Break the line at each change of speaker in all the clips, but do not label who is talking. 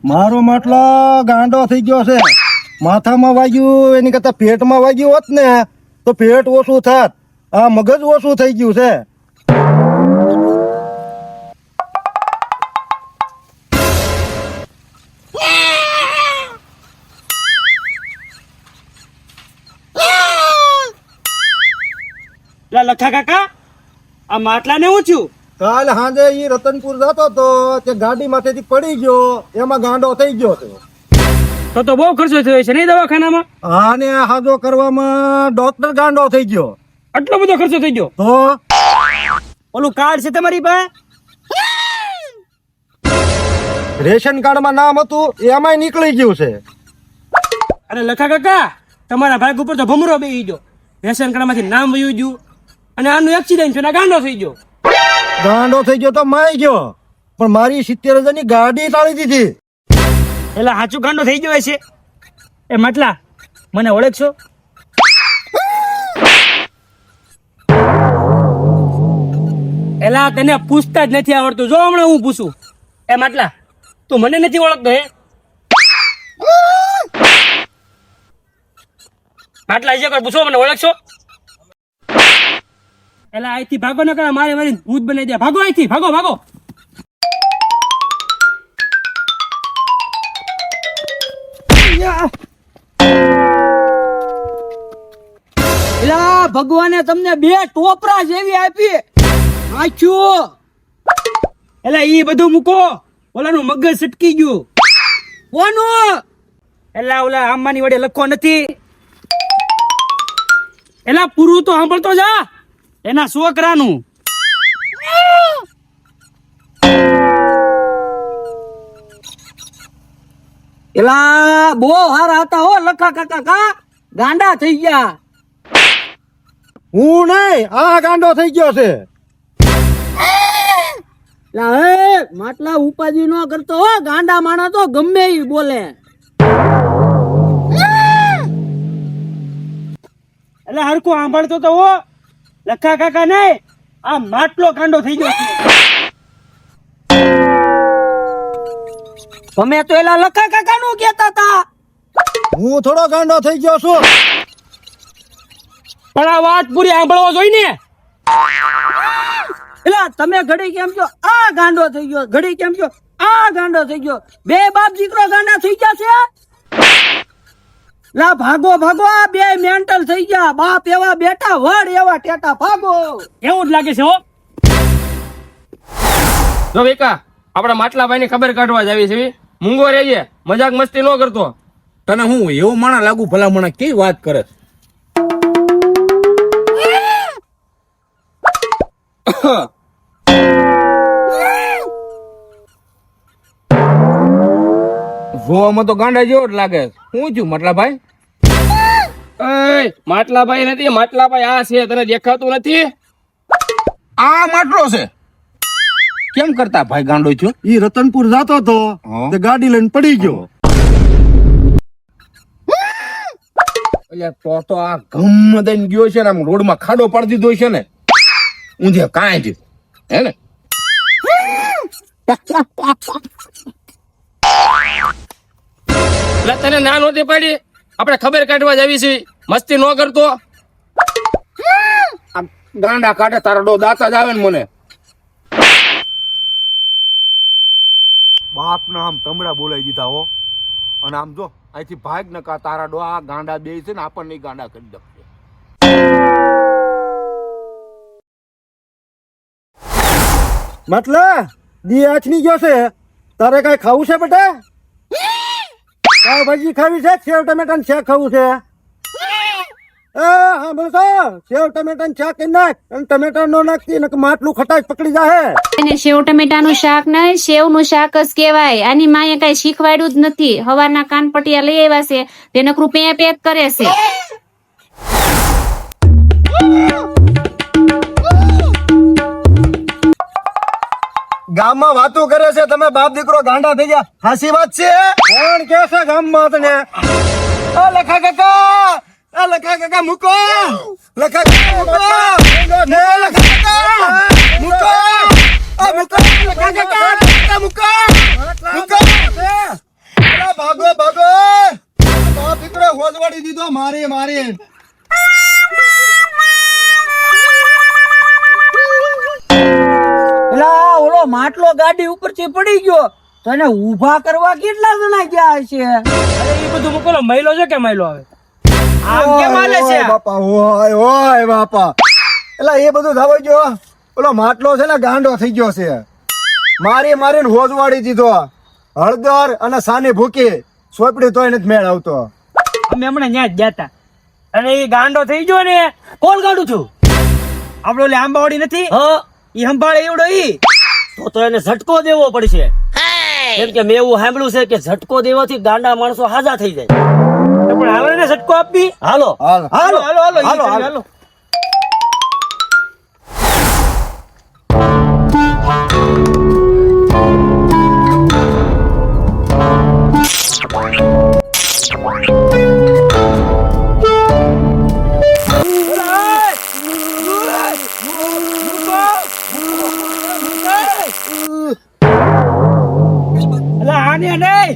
મારો માટલો ગાંડો થઈ ગયો છે. માથામાં વાગ્યું એની કરતા પેટમાં વાગ્યું હોત ને તો પેટ ઓછું થાત. આ મગજ ઓછું થઈ ગયું છે.
લખા કાકા આ માટલા ને હું છું.
કાલ સાંજે ઈ રતનપુર જતો તો તે ગાડી માંથી પડી ગયો, એમાં ગાંડો થઈ ગયો છે.
તો બહુ ખર્ચો થયો છે નહીં દવાખાનામાં?
આને હાજો કરવામાં ડોક્ટર ગાંડો થઈ ગયો.
આટલો બધો ખર્ચો થઈ ગયો?
તો
ઓલું કાર્ડ છે તમારી પાસે?
રેશન કાર્ડમાં નામ હતું એમાંય નીકળી ગયું છે.
અરે લખા કાકા તમારા ભાગ ઉપર તો ભમરો બેસી ગયો. રેશન કાર્ડ માંથી નામ વયું ગયું અને આનું એક્સિડન્ટ છે ગાંડો થઈ ગયો.
ગાંડો થઈ ગયો તો માઈ ગયો, પણ મારી 70,000 ની ગાડી તાળી દીધી.
એટલે સાચું ગાંડો થઈ ગયો છે. એ માટલા મને ઓળખશો? એલા તને પૂછતા જ નથી આવડતું. જો હમણાં હું પૂછું, એ માટલા તું મને નથી ઓળખતો હે? માટલા જે કોઈ પૂછો મને ઓળખશો? એલા અહીંથી ભાગો ન કરે, મારી ભૂત બનાવી દે. ભાગો અહીંથી, ભાગો ભાગો. એલા ભગવાને તમને 2 ટોપરા જેવી આપી આખ્યું. એલા ઈ બધું મૂકો, ઓલાનું મગજ સટકી ગયું. કોનું? એલા ઓલા આંબાની વડે લખો નથી. એલા પૂરું તો સાંભળતો જા. એના છોકરાનું. એલા બહુ હારા હતા હો લખા કાકા. કા ગાંડા થઈ ગયા?
હું નહીં, આ ગાંડો થઈ ગયો છે.
માટલા ઉપાજી નો કરતો હો. ગાંડા માણસ તો ગમે ઈ બોલે. એટલે હરખો સાંભળતો તો હો લખા કાકા નહીં, આ માટલો ગાંડો થઈ ગયો છે. તમે તો એલા લખા કાકા નું કહેતા હતા.
હું થોડો ગાંડો થઈ ગયો છું.
પણ આ વાત પૂરી સાંભળવો જોઈને. એલા તમે ઘડી કેમ છો આ ગાંડો થઈ ગયો, ઘડી કેમ છો આ ગાંડો થઈ ગયો? બે બાપ દીકરો ગાંડા થઈ ગયા છે. લા ભાગો ભાગો, આ બે મેન્ટલ થઈ ગયા. બાપ એવા બેટા, વડ એવા ટેટા. ભાગો. એવું જ લાગે છે હો.
જો વેકા આપડા માટલાભાઈ ની ખબર કાઢવા જ આવી છે. મૂંગો રહેજે, મજાક મસ્તી ન કરતો.
તને હું એવો માણા લાગુ? ભલા મને કેવી વાત કરે? જોવામાં તો ગાંડા જેવો જ લાગે. શું થયું માટલાભાઈ?
માટલાભાઈ નથી, માટલાભાઈ આ છે. તને દેખાતું નથી?
આ માટલો છે. કેમ કરતા ભાઈ ગાંડો થયો?
ઈ રતનપુર જતો તો તે ગાડી લઈને પડી ગયો.
એટલે તો આ ગમ દઈને ગયો છે ને, આમ રોડમાં ખાડો પાડી દીધો છે ને. ઊંધે કાંઈ જ હે ને.
એટલે તને ના નહોતી પડી? આપણે ખબર કાઢવા જ આવી છે. મસ્તી ન કરતો.
આમ ગાંડા કાઢે તારા ડો દાંતા જ આવે ને મને. બાપના આમ તમડા બોલાવી દીધા હો. અને આમ જો અહીંથી ભાગ નકા તારા ડો આ ગાંડા બે છે ને આપણને ગાંડા કરી દે.
માટલા દી આછની ગયો છે. તારે કઈ ખાવું છે બેટા? પાવભાજી ખાવી છે? સેવ ટમેટા શાક ખાવું છે? હા બોલતો સેવ ટમેટા શાક કરી નાખ, અને ટમેટા નો નાખતી ને માટલું ખટાશ પકડી જાહે.
એને સેવ ટમેટાનું શાક નહીં, સેવનું શાક જ કહેવાય. આની માએ કઈ શીખવાડ્યું જ નથી. હવારના કાનપટિયા લઈ આવ્યા છે, તે નકરું પે પેક કરે છે.
ગામમાં વાતો કરે છે, તમે બાપ દીકરો ગાંડા થઈ ગયા. હાસી વાત છે? કોણ કે છે ગામમાં તને? આ લખા કાકા, આ લખા કાકા મૂકો, લખા કાકા મૂકો, લખા કાકા મૂકો, આ મૂકો, લખા કાકા મૂકો, મૂકો. ભાગો ભાગો બાપ દીકરો હોજવાડી દીધો મારી મારી
એલા ઓલો માટલો ગાડી ઉપરથી પડી ગયો તો એને ઊભા કરવા કેટલા જણા ગયા હશે?
અરે એ બધું મૂકો મહિલો છે કે મહિલો આવે આમ કેમ હાલે છે
ઓય બાપા ઓય બાપા એલા એ બધું થવા ગયો ઓલો માટલો છે ને ગાંડો થઈ ગયો છે મારી મારીને હોજવાડી દીધો હળદર અને સાની ભૂકી સોપડી તોય નથી મેળ આવતો
અમે હમણાં ન્યા જ ગયા તા. અને એ ગાંડો થઈ ગયો ને. કોણ ગાંડું છું? આપડે ઓલી આંબાવાડી નથી ઈ સંભાળે એવડો ઈ.
તો એને ઝટકો દેવો પડશે. કેમ કે મેં એવું સાંભળ્યું છે કે ઝટકો દેવાથી ગાંડા માણસો હાજા થઈ જાય.
તો પણ હાલો ને ઝટકો આપી.
હાલો
હાલ
હાલો હાલો હાલો ઈ
હાલો,
કરી,
હાલો.
હાલો. અલા આને નહીં,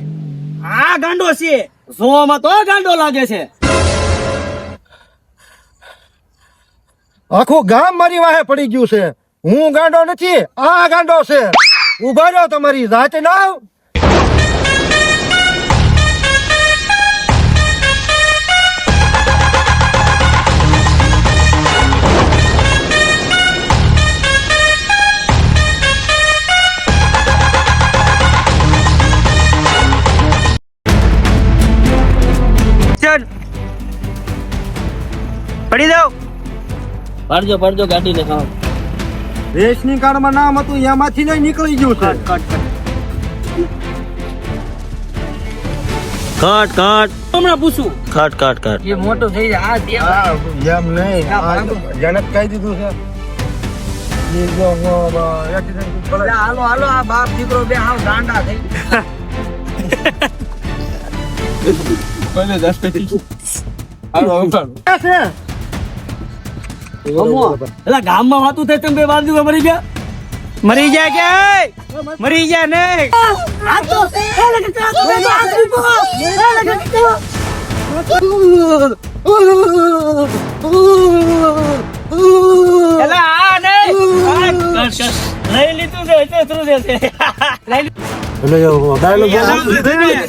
આ ગાંડો છે.
જોવામાં તો ગાંડો લાગે છે.
આખું ગામ મારી વાહે પડી ગયું છે હું ગાંડો નથી આ ગાંડો છે ઉભા રહ્યો તમારી જાત ના
ચલ પડી દઉં.
પાડજો પાડજો ગાડીને. હા
રેશની કાર્ડમાં નામ હતું એમાંથી નહીં નીકળી ગયું છે
કાટ કાટ
હમણાં પૂછું
કાટ કાટ કાટ.
એ મોટો થઈ જાય આ દે.
એમ નહીં જનક કહી દીધું છે એ જો accident પડે.
હાલો હાલો આ બાપ દીકરો બે હાવ ગાંડા થઈ
એલા ગામમાં વાતું થાય તમે બે બાજુ મરી ગયા.
મરી જાય કે મરી જાય નહીં. એલા આ નહીં.
લઈ લીધું છે એટલે શું છે તે?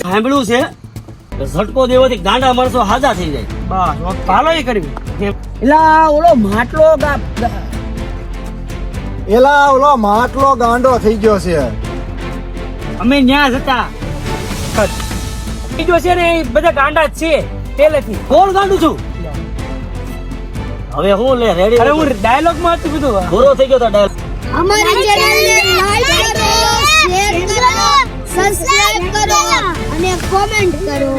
સાંભળ્યું છે કે ઝટકો દેવાથી ગાંડા માણસો હાજા થઈ જાય.
બસ હાલો એ કરવી. એલા ઓલો માટલો
એલા ઓલો માટલો ગાંડો થઈ ગયો છે
અમે ન્યા હતા બીજો છે ને એ બધા ગાંડા જ છે પહેલેથી.
કોણ ગાંડું છું? હવે હું લે રેડી.
અરે હું ડાયલોગ માં હતું બધું.
પૂરો થઈ ગયો તો ડાયલ.
અમારી ચેનલને લાઈક કરો, શેર કરો, સબસ્ક્રાઇબ કરો અને કોમેન્ટ કરો.